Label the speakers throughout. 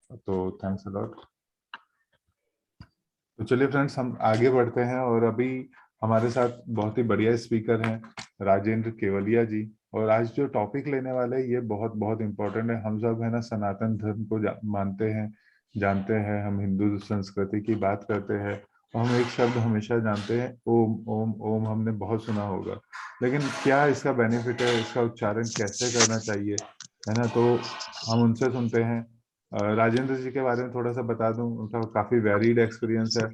Speaker 1: तो thanks a lot. तो चलिए फ्रेंड्स, हम आगे बढ़ते हैं। और अभी हमारे साथ बहुत ही बढ़िया स्पीकर हैं, राजेंद्र केवलिया जी। और आज जो टॉपिक लेने वाले हैं ये बहुत बहुत इम्पोर्टेंट है। हम सब है ना सनातन धर्म को मानते हैं, जानते हैं। हम हिंदू संस्कृति की बात करते हैं और हम एक शब्द हमेशा जानते हैं, ओम ओम ओम। हमने बहुत सुना होगा, लेकिन क्या इसका बेनिफिट है, इसका उच्चारण कैसे करना चाहिए, है ना। तो हम उनसे सुनते हैं। राजेंद्र जी के बारे में थोड़ा सा बता दूं, उनका काफी वैलिड एक्सपीरियंस है।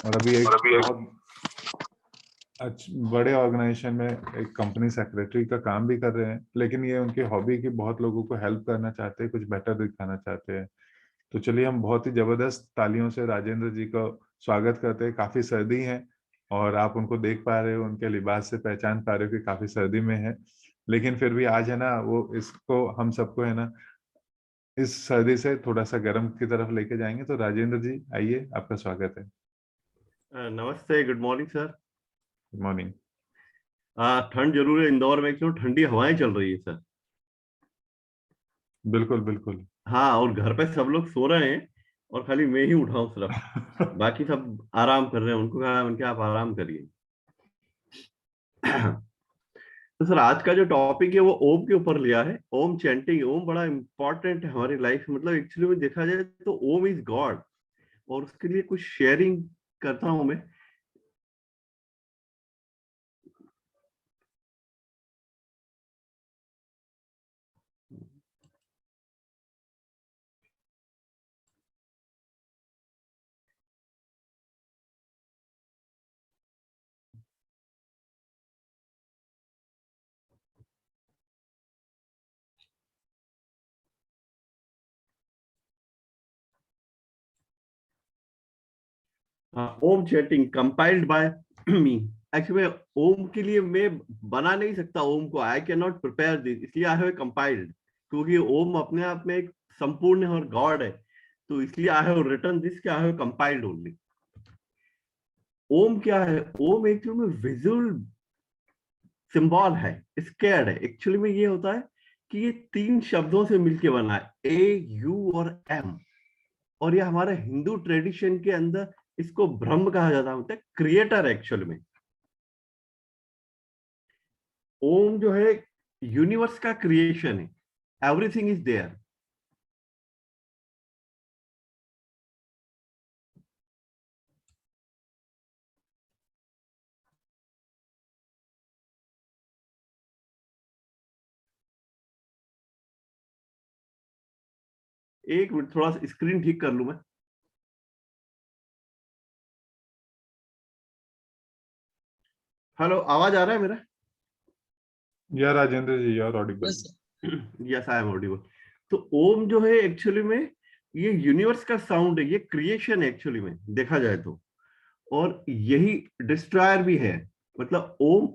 Speaker 1: और अभी एक बहुत बड़े ऑर्गेनाइजेशन में एक कंपनी सेक्रेटरी का काम भी कर रहे हैं, लेकिन ये उनकी हॉबी की बहुत लोगों को हेल्प करना चाहते हैं, कुछ बेटर दिखाना चाहते हैं। तो चलिए हम बहुत ही जबरदस्त तालियों से राजेंद्र जी का स्वागत करते हैं। काफी सर्दी है और आप उनको देख पा रहे हो, उनके लिबास से पहचान पा रहे हो कि काफी सर्दी में है, लेकिन फिर भी आज है ना वो इसको हम सबको है ना इस सर्दी से थोड़ा सा गर्म की तरफ लेके जाएंगे। तो राजेंद्र जी आइए, आपका स्वागत है।
Speaker 2: नमस्ते, good morning sir.
Speaker 1: Good morning.
Speaker 2: ठंड जरूर है इंदौर में, क्यों ठंडी हवाएं चल रही है सर।
Speaker 1: बिल्कुल बिल्कुल।
Speaker 2: हाँ, और घर पे सब लोग सो रहे हैं और खाली मैं ही उठा हूँ सिर्फ। बाकी सब आराम कर रहे हैं, उनको कहा उनके आप आराम करिए। तो सर आज का जो टॉपिक है वो ओम के ऊपर लिया है। ओम चैंटिंग, ओम बड़ा इंपॉर्टेंट है हमारी लाइफ में। मतलब एक्चुअली में देखा जाए तो ओम इज गॉड, और उसके लिए कुछ शेयरिंग करता हूँ मैं। Om chanting compiled by me. Actually Om के लिए मैं बना नहीं सकता ओम को, I can not prepare this, इसलिए आई हैव कंपाइल्ड। क्योंकि ओम अपने आप में एक संपूर्ण है और गॉड है, तो इसलिए I have written this, I have compiled only. Om क्या है? ओम एक्चुअली में विजुअल सिंबल है, स्केर्ड है। एक्चुअली में ये होता है कि ये तीन शब्दों से मिलके बना है, ए यू और एम। और ये हमारे हिंदू ट्रेडिशन के अंदर इसको ब्रह्म कहा जाता है, मतलब क्रिएटर एक्चुअल में। ओम जो है यूनिवर्स का क्रिएशन है, एवरीथिंग इज देयर। एक मिनट, थोड़ा सा स्क्रीन ठीक कर लूं मैं। हेलो, आवाज आ रहा है मेरा?
Speaker 1: या राजेंद्र जी, यार Audible.
Speaker 2: Yes, I am audible. तो ओम जो है एक्चुअली में ये यूनिवर्स का साउंड है, ये क्रिएशन है एक्चुअली में देखा जाए तो। और यही डिस्ट्रॉयर भी है। मतलब ओम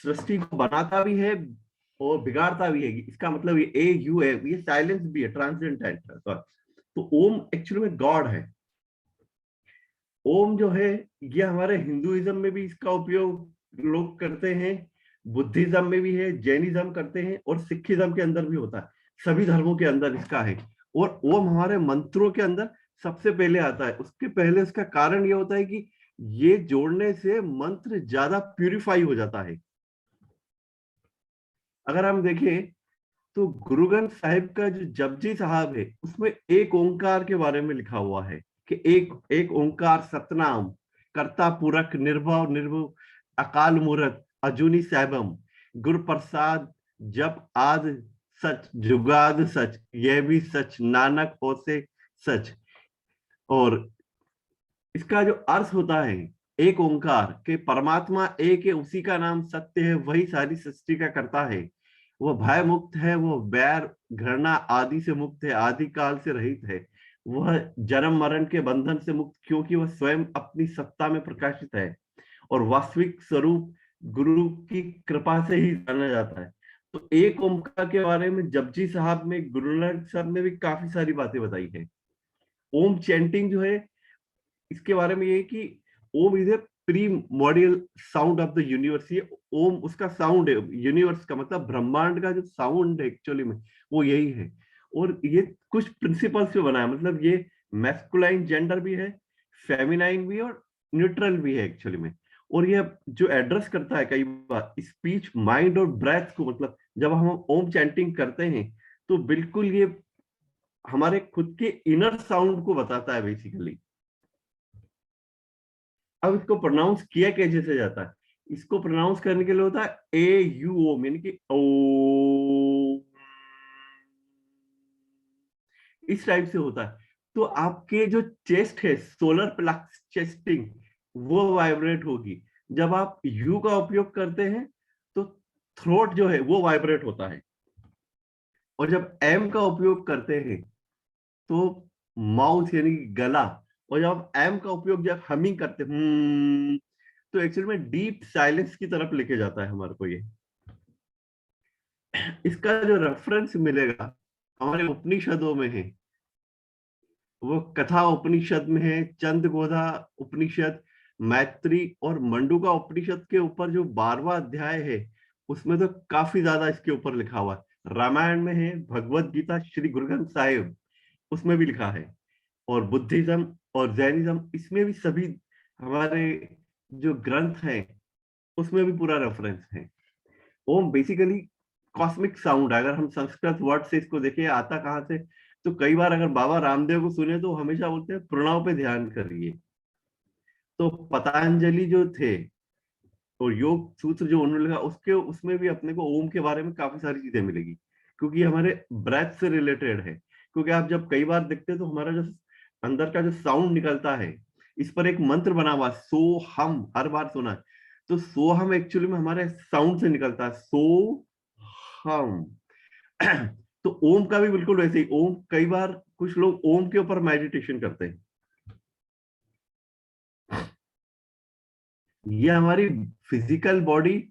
Speaker 2: सृष्टि को बनाता भी है और बिगाड़ता भी है। इसका मतलब ये ए यू है, ये साइलेंस भी है, ट्रांसेंडेंट है। तो ओम एक्चुअली में गॉड है। ओम जो है ये हमारे हिंदुइज्म में भी इसका उपयोग लोग करते हैं, बुद्धिज्म में भी है, जैनिज्म करते हैं, और सिखिज्म के अंदर भी होता है। सभी धर्मों के अंदर इसका है। और ओम हमारे मंत्रों के अंदर सबसे पहले आता है। उसके पहले उसका कारण ये होता है कि ये जोड़ने से मंत्र ज्यादा प्यूरिफाई हो जाता है। अगर हम देखें तो गुरु ग्रंथ साहिब का जो जपजी साहब है उसमें एक ओंकार के बारे में लिखा हुआ है कि एक एक ओंकार सतनाम, कर्ता पुरख निर्भव निर्भव, अकाल मूरत अजूनी सैभम, गुरु प्रसाद जप आद सच जुगाद सच, यह भी सच नानक होसे सच। और इसका जो अर्थ होता है एक ओंकार के, परमात्मा एक है, उसी का नाम सत्य है, वही सारी सृष्टि का करता है। वह भय मुक्त है, वह बैर घृणा आदि से मुक्त है, आदि काल से रहित है। वह जन्म मरण के बंधन से मुक्त, क्योंकि वह स्वयं अपनी सत्ता में प्रकाशित है। और वास्तविक स्वरूप गुरु की कृपा से ही जाना जाता है। तो एक ओंकार के बारे में जपजी साहब में, गुरु नानक साहब ने भी काफी सारी बातें बताई है। ओम चैंटिंग जो है इसके बारे में ये है कि Om is a primordial sound of the universe. ये ओम उसका साउंड है, यूनिवर्स का मतलब ब्रह्मांड का जो साउंड है एक्चुअली में वो यही है। और ये कुछ प्रिंसिपल्स पे बना है, मतलब ये मैस्कुलाइन जेंडर भी है, फेमिनाइन भी है और न्यूट्रल भी है एक्चुअली में। और ये जो एड्रेस करता है कई बार स्पीच, माइंड और ब्रेथ को, मतलब जब हम ओम चैंटिंग करते हैं तो बिल्कुल ये हमारे खुद के इनर साउंड को बताता है बेसिकली। अब इसको प्रोनाउंस किया कैसे से जाता है? इसको प्रोनाउंस करने के लिए होता है ए यू ओ, यानी कि ओ, इस टाइप से होता है। तो आपके जो चेस्ट है, सोलर प्लेक्स चेस्टिंग, वो वाइब्रेट होगी। जब आप यू का उपयोग करते हैं तो थ्रोट जो है वो वाइब्रेट होता है। और जब एम का उपयोग करते हैं तो माउथ यानी गला। और जब आप एम का उपयोग जब हमिंग करते हैं तो एक्चुअली में डीप साइलेंस की तरफ लेके जाता है हमारे को ये। इसका जो रेफरेंस मिलेगा हमारे उपनिषदों में है, वो कथा उपनिषद में है, चंद्रगोधा उपनिषद, मैत्री और मंडूका उपनिषद के ऊपर जो 12वां अध्याय है उसमें तो काफी ज्यादा इसके ऊपर लिखा हुआ है। रामायण में है, भगवत गीता, श्री गुरु ग्रंथ साहिब उसमें भी लिखा है, और बुद्धिज्म और जैनिज्म इसमें भी सभी हमारे जो ग्रंथ हैं उसमें भी पूरा रेफरेंस है। ओम बेसिकली कॉस्मिक साउंड है। अगर हम संस्कृत वर्ड से इसको देखें आता कहाँ से, तो कई बार अगर बाबा रामदेव को सुने तो हमेशा बोलते हैं प्रणव पे ध्यान करिए। तो पतंजलि जो थे और योग सूत्र जो उन्होंने लिखा उसके उसमें भी अपने को ओम के बारे में काफी सारी चीजें मिलेगी, क्योंकि ये हमारे ब्रेथ से रिलेटेड है। क्योंकि आप जब कई बार देखते हैं तो हमारा जो अंदर का जो साउंड निकलता है, इस पर एक मंत्र बना हुआ है, सो हम, हर बार सुना है। तो सो हम एक्चुअली में हमारे साउंड से निकलता है, सो हम। तो ओम का भी बिल्कुल वैसे ही, ओम कई बार कुछ लोग ओम के ऊपर मेडिटेशन करते हैं। ये हमारी फिजिकल बॉडी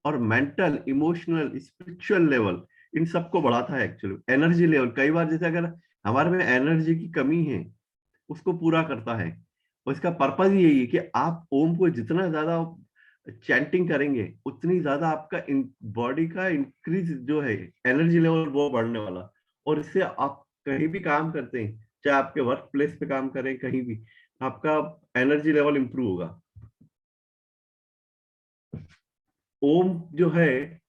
Speaker 2: और mental, emotional, spiritual level in सबको बढ़ाता है एक्चुअली। एनर्जी लेवल, कई बार जैसे अगर हमारे में एनर्जी की कमी है उसको पूरा करता है। और इसका पर्पज यही है कि आप ओम को जितना ज्यादा चैंटिंग करेंगे उतनी ज्यादा आपका बॉडी का इंक्रीज जो है एनर्जी लेवल वो बढ़ने वाला। और इससे आप कहीं भी काम करते हैं, चाहे आपके वर्क प्लेस पे काम करें, कहीं भी आपका एनर्जी लेवल इंप्रूव होगा। ओम जो है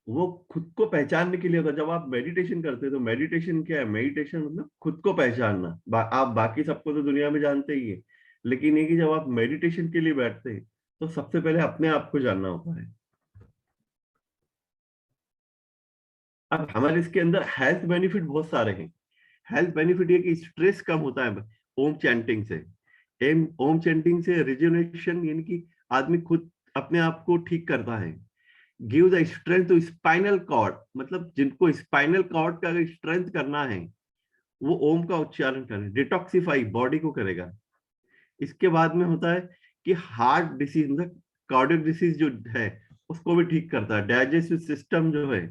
Speaker 2: वो खुद को पहचानने के लिए होता है। जब आप मेडिटेशन करते हैं तो मेडिटेशन क्या है? मेडिटेशन मतलब खुद को पहचानना। आप बाकी सबको तो दुनिया में जानते ही है, लेकिन ये कि जब आप मेडिटेशन के लिए बैठते हैं तो सबसे पहले अपने आप को जानना होता है। अब हमारे इसके अंदर हेल्थ बेनिफिट बहुत सारे हैं। हेल्थ बेनिफिट ये कि स्ट्रेस कम होता है ओम चैंटिंग से। ओम चैंटिंग से रिजुनेशन यानी कि आदमी खुद अपने आप को ठीक करता है। Give the strength to spinal cord, मतलब जिनको स्पाइनल कॉर्ड का अगर स्ट्रेंथ करना है वो ओम का उच्चारण करें। डिटॉक्सिफाई बॉडी को करेगा। इसके बाद में होता है कि हार्ट डिसीज, मतलब कार्डियक डिसीज जो है उसको भी ठीक करता है। डाइजेस्टिव सिस्टम जो है,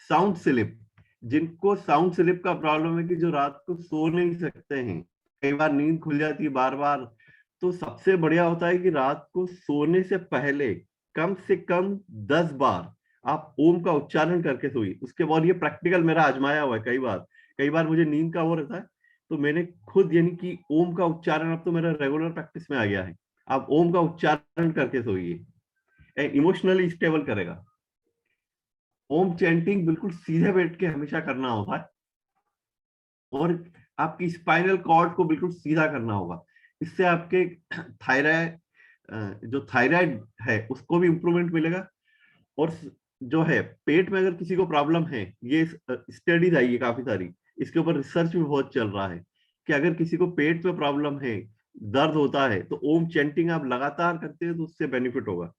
Speaker 2: साउंड स्लिप, जिनको साउंड स्लिप का प्रॉब्लम है कि जो रात को सो नहीं सकते हैं, कई बार नींद खुल जाती है बार बार, तो सबसे बढ़िया होता है कि रात को सोने से पहले कम से कम 10 बार आप ओम का उच्चारण करके सोइए। उसके बाद ये प्रैक्टिकल मेरा आजमाया हुआ है कई बार मुझे नींद का वो रहता है तो मैंने खुद यानी कि ओम का उच्चारण अब तो मेरा रेगुलर प्रैक्टिस में आ गया है। आप ओम का उच्चारण करके सोइए, इमोशनली स्टेबल करेगा। ओम चैंटिंग बिल्कुल सीधे बैठ के हमेशा करना होगा और आपकी स्पाइनल कॉर्ड को बिल्कुल सीधा करना होगा। इससे आपके थायराइड, जो थायराइड है उसको भी इंप्रूवमेंट मिलेगा। और जो है पेट में अगर किसी को प्रॉब्लम है, ये स्टडीज आई है काफी सारी, इसके ऊपर रिसर्च भी बहुत चल रहा है कि अगर किसी को पेट में प्रॉब्लम है, दर्द होता है, तो ओम चैंटिंग आप लगातार करते हैं तो उससे बेनिफिट होगा।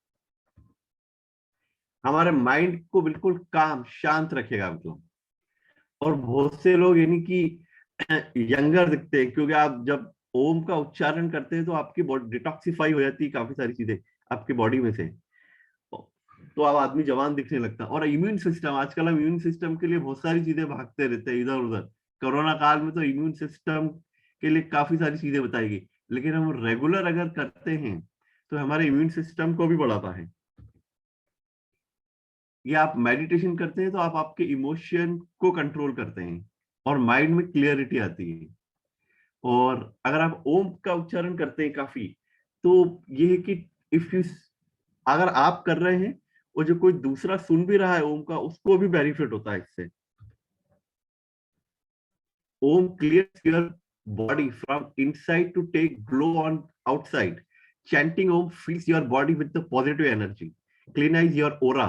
Speaker 2: हमारे माइंड को बिल्कुल काम शांत रखेगा मतलब। और बहुत से लोग यानी कि यंगर दिखते हैं क्योंकि आप जब ओम का उच्चारण करते हैं तो आपकी बॉडी डिटॉक्सिफाई हो जाती है काफी सारी चीजें आपकी बॉडी में से, तो अब आदमी जवान दिखने लगता है। और इम्यून सिस्टम, आजकल हम इम्यून सिस्टम के लिए बहुत सारी चीजें भागते रहते हैं इधर उधर। कोरोना काल में तो इम्यून सिस्टम के लिए काफी सारी चीजें बताई गई, लेकिन हम रेगुलर अगर करते हैं तो हमारे इम्यून सिस्टम को भी बढ़ाता है। ये आप मेडिटेशन करते हैं तो आप आपके इमोशन को कंट्रोल करते हैं और माइंड में क्लियरिटी आती है। और अगर आप ओम का उच्चारण करते हैं काफी, तो ये है कि इफ यू अगर आप कर रहे हैं और जो कोई दूसरा सुन भी रहा है ओम का, उसको भी बेनिफिट होता है इससे। ओम clears your body from inside to take glow on outside. Chanting Om fills your body with the positive energy, cleanses your aura.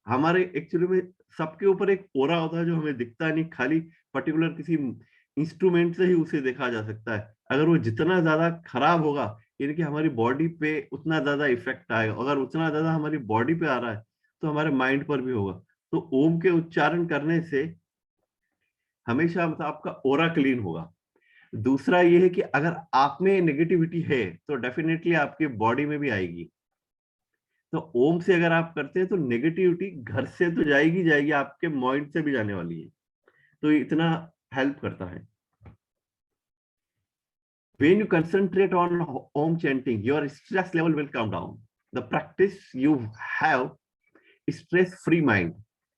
Speaker 2: हमारे एक्चुअली में सबके ऊपर एक ओरा होता है जो हमें दिखता नहीं, खाली पर्टिकुलर किसी इंस्ट्रूमेंट से ही उसे देखा जा सकता है। अगर वो जितना ज्यादा खराब होगा, यानी कि हमारी बॉडी पे उतना ज्यादा इफेक्ट आएगा। अगर उतना ज्यादा हमारी बॉडी पे आ रहा है तो हमारे माइंड पर भी होगा। तो ओम के उच्चारण करने से हमेशा मतलब आपका ओरा क्लीन होगा। दूसरा ये है कि अगर आप में नेगेटिविटी है तो डेफिनेटली आपके बॉडी में भी आएगी। तो ओम से अगर आप करते हैं तो नेगेटिविटी घर से तो जाएगी जाएगी, आपके माइंड से भी जाने वाली है। तो ये इतना हेल्प करता है। When you concentrate on Om chanting, your stress level will come down. The practice you have stress-free mind,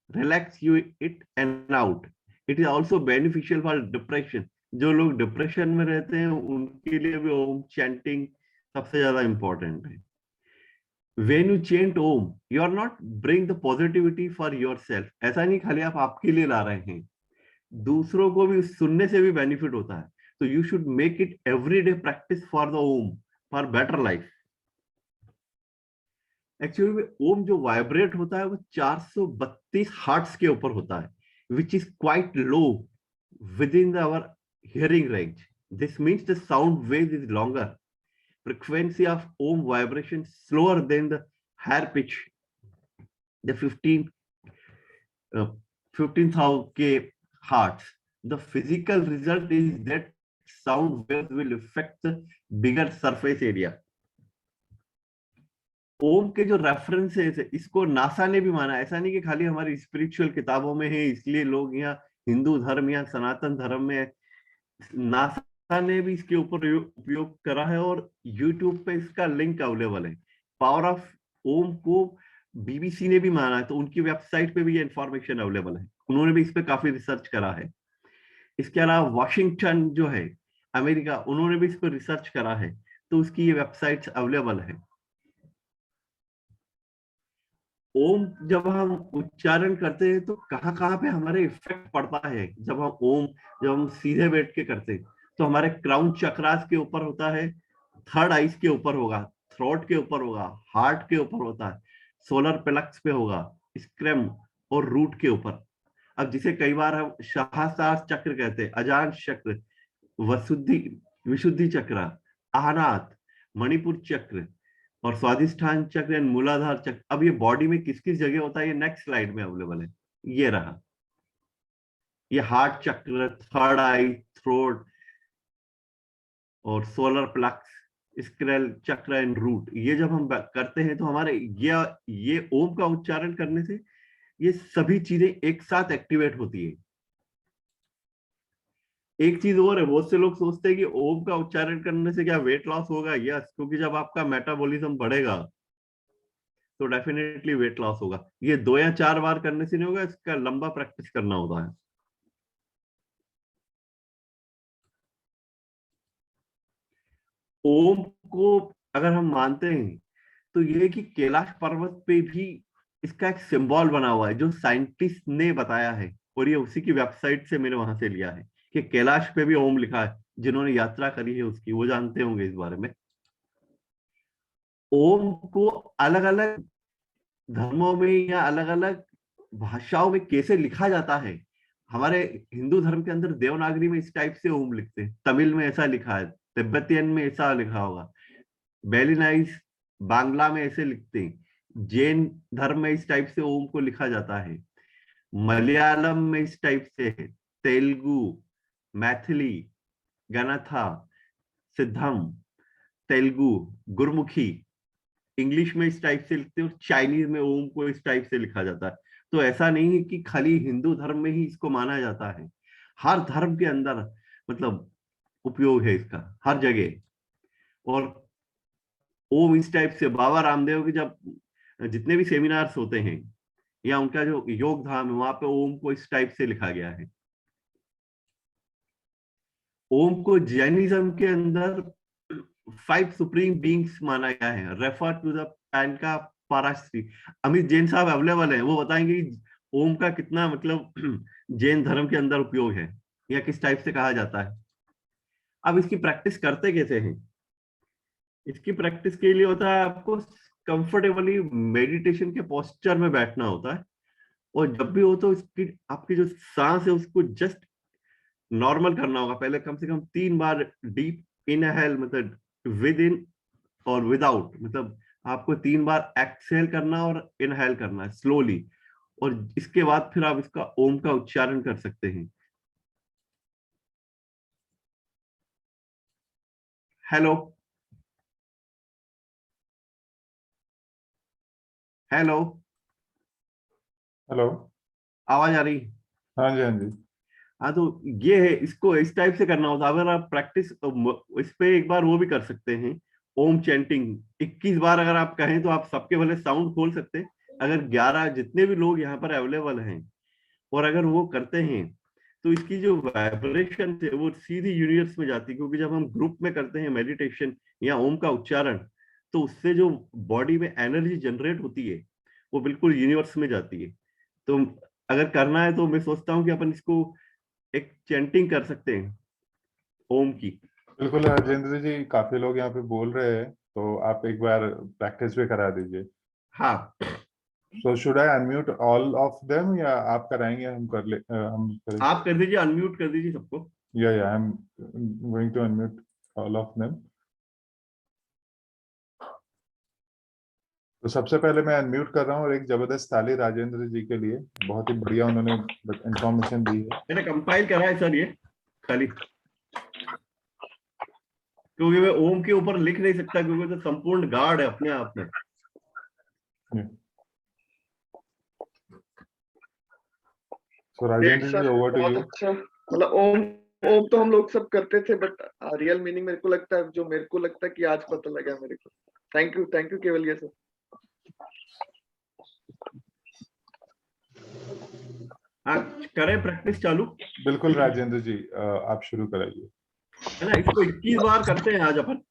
Speaker 2: relax you it and out. It is also beneficial for depression. जो लोग डिप्रेशन में रहते हैं उनके लिए भी ओम चैंटिंग सबसे ज्यादा इंपॉर्टेंट है। When you chant Om, you are not bring the positivity for yourself. ऐसा नहीं खाली आप आपके लिए ला रहे हैं, दूसरों को भी सुनने से भी बेनिफिट होता है। तो you should make it everyday practice for the Om for better life. Actually में ओम जो वाइब्रेट होता है वो 432 हर्ट्ज के ऊपर होता है, which is quite low within our hearing range. This means the sound wave is longer, frequency of Om vibration slower than the higher pitch, the 15,000 K hertz. The physical result is that sound waves will affect the bigger surface area. ओम के जो references है इसको NASA ने भी माना। ऐसा नहीं कि खाली हमारी स्पिरिचुअल किताबों में है इसलिए लोग यहाँ हिंदू धर्म या सनातन धर्म में, नासा ने भी इसके ऊपर उपयोग करा है और यूट्यूब पे इसका लिंक अवेलेबल है। पावर ऑफ ओम को बीबीसी ने भी माना है, तो उनकी वेबसाइट पे भी ये इंफॉर्मेशन अवेलेबल है। उन्होंने भी इस पे काफी रिसर्च करा है। इसके अलावा वॉशिंगटन जो है अमेरिका, उन्होंने भी इस पर रिसर्च करा है, तो उसकी ये वेबसाइट्स अवेलेबल है। ओम जब हम उच्चारण करते हैं तो कहाँ कहाँ पे हमारे इफेक्ट पड़ता है। जब हम सीधे बैठ के करते हैं तो हमारे क्राउन चक्रास के ऊपर होता है, थर्ड आइज के ऊपर होगा, थ्रोट के ऊपर होगा, हार्ट के ऊपर होता है, सोलर प्लेक्स पे होगा, स्क्रैम और रूट के ऊपर। अब जिसे कई बार हम सहस्रार चक्र कहते हैं, अजान चक्र, वसुद्धि विशुद्धि चक्र, आहनात, मणिपुर चक्र और स्वादिष्ठान चक्र एंड मूलाधार चक्र। अब ये बॉडी में किस किस जगह होता है ये नेक्स्ट स्लाइड में अवेलेबल है। ये रहा, ये हार्ट चक्र, थर्ड आई, थ्रोट और सोलर प्लेक्स, स्क्रैल चक्र एंड रूट। ये जब हम करते हैं तो हमारे ये ओम का उच्चारण करने से ये सभी चीजें एक साथ एक्टिवेट होती है। एक चीज और है, बहुत से लोग सोचते हैं कि ओम का उच्चारण करने से क्या वेट लॉस होगा। यस, क्योंकि जब आपका मेटाबॉलिज्म बढ़ेगा तो डेफिनेटली वेट लॉस होगा। ये 2 या 4 बार करने से नहीं होगा, इसका लंबा प्रैक्टिस करना होता है। ओम को अगर हम मानते हैं तो ये कि कैलाश पर्वत पे भी इसका एक सिंबल बना हुआ है जो साइंटिस्ट ने बताया है, और ये उसी की वेबसाइट से मैंने वहां से लिया है कि कैलाश पे भी ओम लिखा है। जिन्होंने यात्रा करी है उसकी वो जानते होंगे इस बारे में। ओम को अलग अलग धर्मों में या अलग अलग भाषाओं में कैसे लिखा जाता है। हमारे हिंदू धर्म के अंदर देवनागरी में इस टाइप से ओम लिखते हैं, तमिल में ऐसा लिखा है, तिब्बतियन में ऐसा लिखा होगा, बेलिनाइज बांग्ला में ऐसे लिखते हैं, जैन धर्म में इस टाइप से ओम को लिखा जाता है, मलयालम में इस टाइप से है, तेलुगु, मैथिली, गनाथा, सिद्धम, तेलुगु, गुरमुखी, इंग्लिश में इस टाइप से लिखते हैं और चाइनीज में ओम को इस टाइप से लिखा जाता है। तो ऐसा नहीं है कि खाली हिंदू धर्म में ही इसको माना जाता है, हर धर्म के अंदर मतलब उपयोग है इसका हर जगह। और ओम इस टाइप से बाबा रामदेव के जब जितने भी सेमिनार्स होते हैं या उनका जो योग धाम है वहां पे ओम को इस टाइप से लिखा गया है। ओम को जैनिज्म के अंदर 5 सुप्रीम बीइंग्स माना गया है, रेफर टू द पैनका पाराश्री। अमित जैन साहब अवेलेबल है, वो बताएंगे कि ओम का कितना मतलब जैन धर्म के अंदर उपयोग है या किस टाइप से कहा जाता है। अब इसकी प्रैक्टिस करते कैसे हैं? इसकी प्रैक्टिस के लिए होता है आपको कंफर्टेबली मेडिटेशन के पोस्चर में बैठना होता है, और जब भी हो तो इसकी आपकी जो सांस है उसको जस्ट नॉर्मल करना होगा। पहले कम से कम 3 बार डीप इनहेल मतलब विद इन और विदाउट, मतलब आपको 3 बार एक्सहेल करना और इनहेल करना है स्लोली, और इसके बाद फिर आप इसका ओम का उच्चारण कर सकते हैं। Hello hello,
Speaker 1: hello.
Speaker 2: आवाज आ रही?
Speaker 1: हाँ जी, हाँ जी।
Speaker 2: हाँ, तो ये है, इसको इस टाइप से करना होता है। अगर आप प्रैक्टिस इस पे एक बार वो भी कर सकते हैं, ओम चैंटिंग 21 बार अगर आप कहें तो आप सबके भले साउंड खोल सकते हैं। अगर 11 जितने भी लोग यहाँ पर अवेलेबल हैं और अगर वो करते हैं तो इसकी जो वाइब्रेशन है वो सीधी यूनिवर्स में जाती है, क्योंकि जब हम ग्रुप में करते हैं मेडिटेशन या ओम का उच्चारण, तो उससे जो बॉडी में एनर्जी जनरेट होती है वो बिल्कुल यूनिवर्स में जाती है। तो अगर करना है तो मैं सोचता हूँ कि अपन इसको एक चैंटिंग कर सकते हैं ओम की।
Speaker 1: बिल्कुल राजेंद्र जी, काफी लोग यहाँ पे बोल रहे हैं, तो आप एक बार प्रैक्टिस भी करा दीजिए।
Speaker 2: हाँ,
Speaker 1: so should I unmute all of them, या आप कराएंगे, हम करें?
Speaker 2: आप कर दीजिए, अनम्यूट कर दीजिए सबको।
Speaker 1: या I am going to unmute all of them. तो सबसे पहले मैं अनम्यूट कर रहा हूँ, और एक जबरदस्त ताली राजेंद्र जी के लिए। बहुत ही बढ़िया उन्होंने इंफॉर्मेशन दी है।
Speaker 2: मैंने कंपाइल करा है सर ये खाली, क्योंकि मैं ओम के ऊपर लिख नहीं सकता, क्योंकि तो संपूर्ण गार्ड है अपने आप में।
Speaker 1: So
Speaker 3: great
Speaker 1: Rajendra ji,
Speaker 3: sir,
Speaker 1: over to
Speaker 3: बहुत
Speaker 1: यू।
Speaker 3: अच्छा। मतलब ओम ओम तो हम लोग सब करते थे, बट रियल मीनिंग मेरे को लगता है, जो मेरे को लगता है कि आज पता लगा मेरे को। थैंक यू केवल सर।
Speaker 2: आप करें प्रैक्टिस चालू,
Speaker 1: बिल्कुल राजेंद्र जी, आप शुरू कराइए।
Speaker 2: है ना? इसको 21 बार करते हैं आज अपन।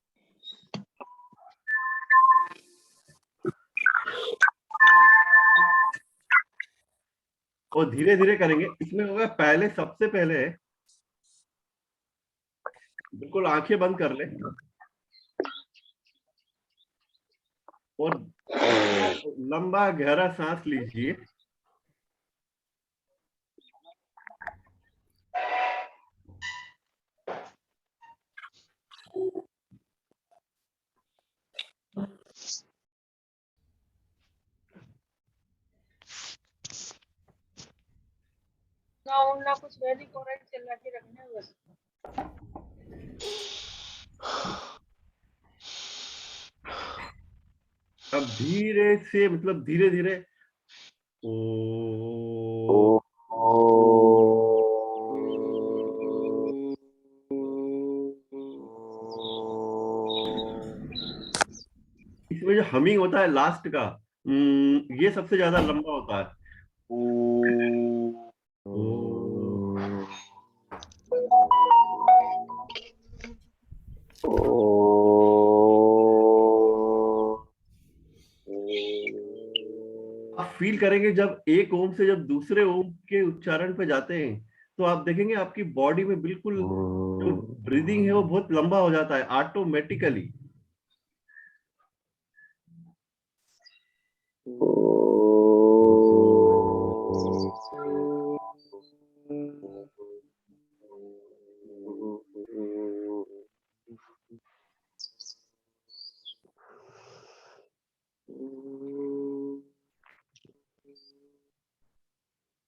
Speaker 2: और धीरे धीरे करेंगे। इसमें होगा, पहले सबसे पहले बिल्कुल आंखें बंद कर ले और लंबा गहरा सांस लीजिए।
Speaker 4: ना उड़ना कुछ है नहीं, कोरेट चिल्ला के रखना है बस।
Speaker 2: अब धीरे से, मतलब धीरे धीरे ओ, इसमें जो हमिंग होता है लास्ट का, ये सबसे ज्यादा लंबा होता है। ओ, आप फील करेंगे जब एक ओम से जब दूसरे ओम के उच्चारण पे जाते हैं, तो आप देखेंगे आपकी बॉडी में बिल्कुल जो ब्रीदिंग है वो बहुत लंबा हो जाता है ऑटोमेटिकली।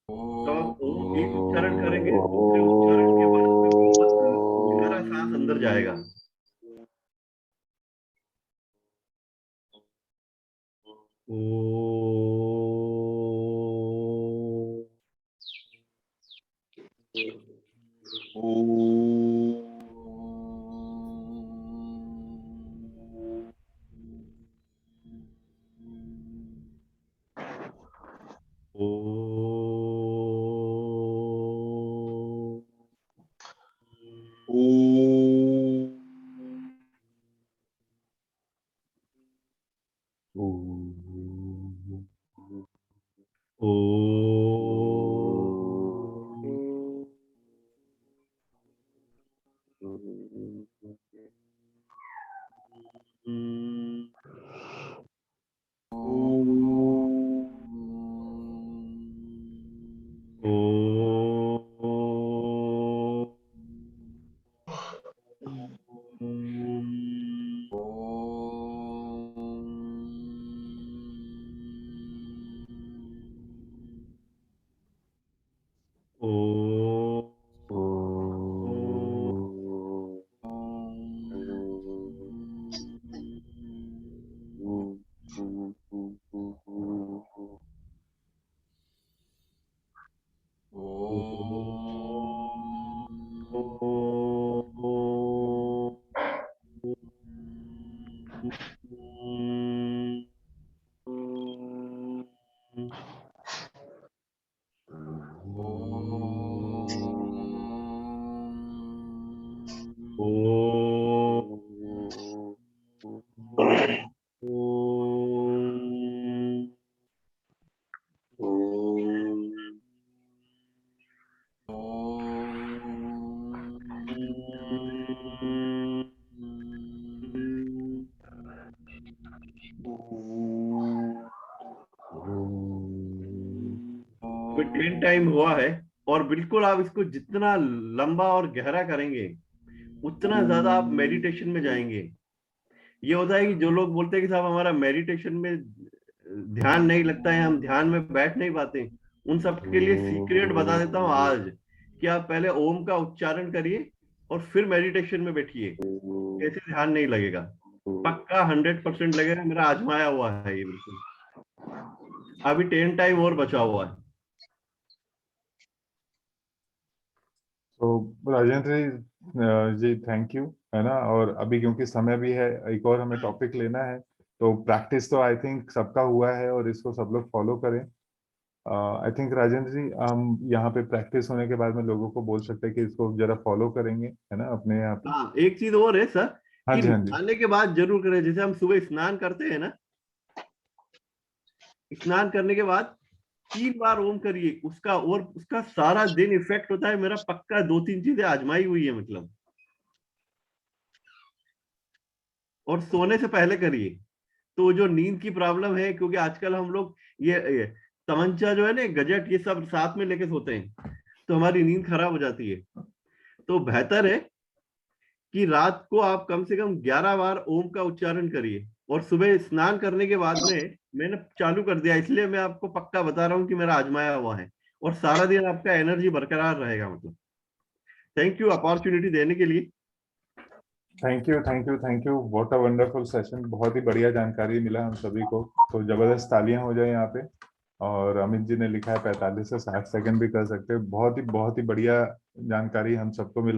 Speaker 2: तो आप ओम एक उच्चारण करेंगे, दूसरे उच्चारण के बाद में बहुत गहरा सांस अंदर जाएगा। ओ, 10 टाइम हुआ है और बिल्कुल आप इसको जितना लंबा और गहरा करेंगे उतना ज्यादा आप मेडिटेशन में जाएंगे। ये होता है कि जो लोग बोलते हैं कि साहब हमारा मेडिटेशन में ध्यान नहीं लगता है, हम ध्यान में बैठ नहीं पाते, उन सब के लिए सीक्रेट बता देता हूँ आज कि आप पहले ओम का उच्चारण करिए और फिर मेडिटेशन में बैठिए, कैसे ध्यान नहीं लगेगा, पक्का 100% लगेगा। मेरा आजमाया हुआ है ये बिल्कुल। अभी 10 टाइम और बचा हुआ है।
Speaker 1: तो राजेंद्र जी थैंक यू, है ना। और अभी क्योंकि समय भी है, एक और हमें टॉपिक लेना है, तो प्रैक्टिस तो आई थिंक सबका हुआ है और इसको सब लोग फॉलो करें। आई थिंक राजेंद्र जी हम यहाँ पे प्रैक्टिस होने के बाद में लोगों को बोल सकते हैं कि इसको जरा फॉलो करेंगे, है ना, अपने यहाँ पे।
Speaker 2: हाँ, एक चीज और है सर
Speaker 1: हाँ
Speaker 2: कि
Speaker 1: जी, हाँ जी।
Speaker 2: नहाने के बाद जरूर करें। जैसे हम सुबह स्नान करते हैं ना, स्नान करने के बाद 3 बार ओम करिए, उसका और उसका सारा दिन इफेक्ट होता है। मेरा पक्का 2-3 चीजें आजमाई हुई है मतलब। और सोने से पहले करिए, तो जो नींद की प्रॉब्लम है, क्योंकि आजकल हम लोग ये तमंचा जो है ना, गजट, ये सब साथ में लेके सोते हैं, तो हमारी नींद खराब हो जाती है। तो बेहतर है कि रात को आप कम से कम 11 बार ओम का उच्चारण करिए। और सुबह स्नान करने के बाद में मैंने चालू कर दिया, इसलिए मैं आपको पक्का बता रहा हूँ कि मेरा आजमाया हुआ है, और सारा दिन आपका एनर्जी बरकरार रहेगा मतलब। थैंक यू अपॉर्चुनिटी देने के लिए।
Speaker 1: Thank you, thank you, thank you. What a wonderful session, बहुत ही बढ़िया जानकारी मिला हम सभी को। तो जबरदस्त तालियां हो जाए यहाँ पे। और अमित जी ने लिखा है 45 से 60 सेकंड भी कर सकते हैं। बहुत ही बढ़िया जानकारी हम सबको मिला है।